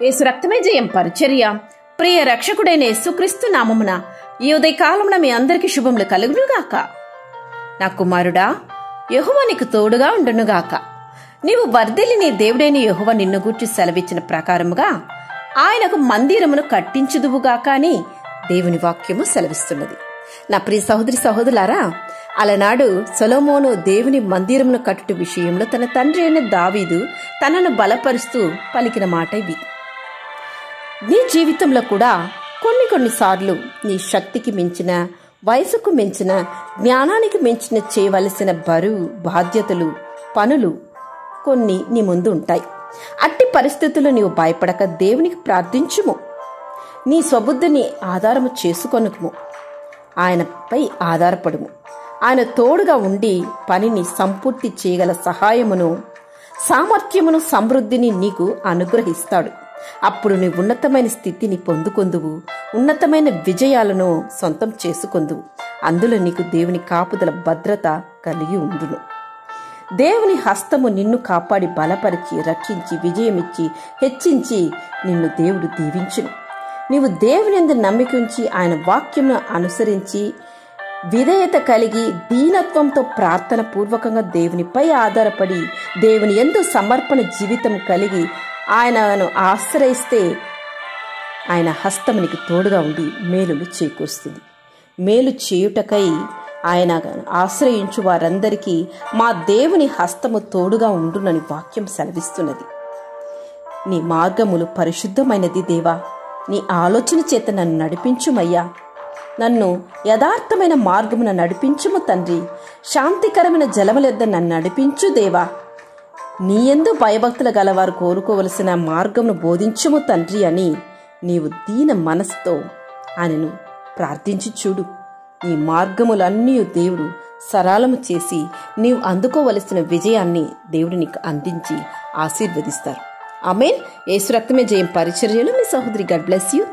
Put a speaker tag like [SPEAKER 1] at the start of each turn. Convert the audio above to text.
[SPEAKER 1] యేసు రక్తమే జయం పరిచర్య. ప్రియ రక్షకుడైన యేసుక్రీస్తు నామమున ఈ ఉదయకాలమున మీ అందరికీ శుభములు కలుగునుగాక. నా కుమారుడా, యెహోవా నీకు తోడుగా ఉండునుగాక. నీవు వర్ధిల్లి నీ దేవుడైన యెహోవా నిన్ను గూర్చి సెలవిచ్చిన ప్రకారముగా ఆయనకు మందిరమును కట్టించుదువుగాక అని దేవుని వాక్యము సెలవిస్తున్నది. నా ప్రియ సహోదరి సహోదరులారా, అలనాడు సొలొమోను దేవుని మందిరమును కట్టుట విషయంలో తన తండ్రి అయిన దావీదు తనను బలపరుస్తూ పలికిన మాట ఇవి. నీ జీవితంలో కూడా కొన్నిసార్లు నీ శక్తికి మించిన, వయసుకు మించిన, జ్ఞానానికి మించిన చేయవలసిన బరువు, బాధ్యతలు, పనులు కొన్ని నీ ముందు ఉంటాయి. అట్టి పరిస్థితుల్లో నీవు భయపడక దేవునికి ప్రార్థించుము. నీ స్వబుద్ధిని ఆధారము చేసుకొనుము. ఆయనపై ఆధారపడుము. ఆయన తోడుగా ఉండి పనిని సంపూర్తి చేయగల సహాయమును, సామర్థ్యమును, సమృద్ధిని నీకు అనుగ్రహిస్తాడు. అప్పుడు నీ ఉన్నతమైన స్థితిని పొందుకొందువు, ఉన్నతమైన విజయాలను సొంతం చేసుకొందువు. అందులో నీకు దేవుని కాపుదల, భద్రత కలిగి ఉండును. దేవుని హస్తము నిన్ను కాపాడి బలపరిచి, రక్షించి, విజయమిచ్చి, హెచ్చించి నిన్ను దేవుడు దీవించును. నీవు దేవుని యందు నమ్మిక ఉంచి ఆయన వాక్యమును అనుసరించి విధేయత కలిగి దీనత్వంతో ప్రార్థన పూర్వకంగా దేవునిపై ఆధారపడి దేవుని యందు సమర్పణ జీవితం కలిగి ఆయనను ఆశ్రయిస్తే ఆయన హస్తము నీకు తోడుగా ఉండి మేలులు చేకూరుస్తుంది. మేలు చేయుటకై ఆయన ఆశ్రయించు వారందరికీ మా దేవుని హస్తము తోడుగా ఉండునని వాక్యం సెలవిస్తున్నది. నీ మార్గములు పరిశుద్ధమైనది దేవా. నీ ఆలోచన చేత నన్ను నడిపించుమయ్యా. నన్ను యథార్థమైన మార్గమున నడిపించుము తండ్రి. శాంతికరమైన జలములెద్ద నన్ను నడిపించు దేవా. నీ యందు భయభక్తులు గలవారు కోరుకోవలసిన మార్గమును బోధించుము తండ్రి అని నీవు దీన మనసుతో ఆయనను ప్రార్థించి చూడు. ఈ మార్గములన్నీ దేవుడు సరళము చేసి నీవు అందుకోవలసిన విజయాన్ని దేవుడు నీకు అందించి ఆశీర్వదిస్తారు. ఆమేన్. యేసు రక్తమే జయం పరిచర్యలో మీ సహోదరి. God bless you.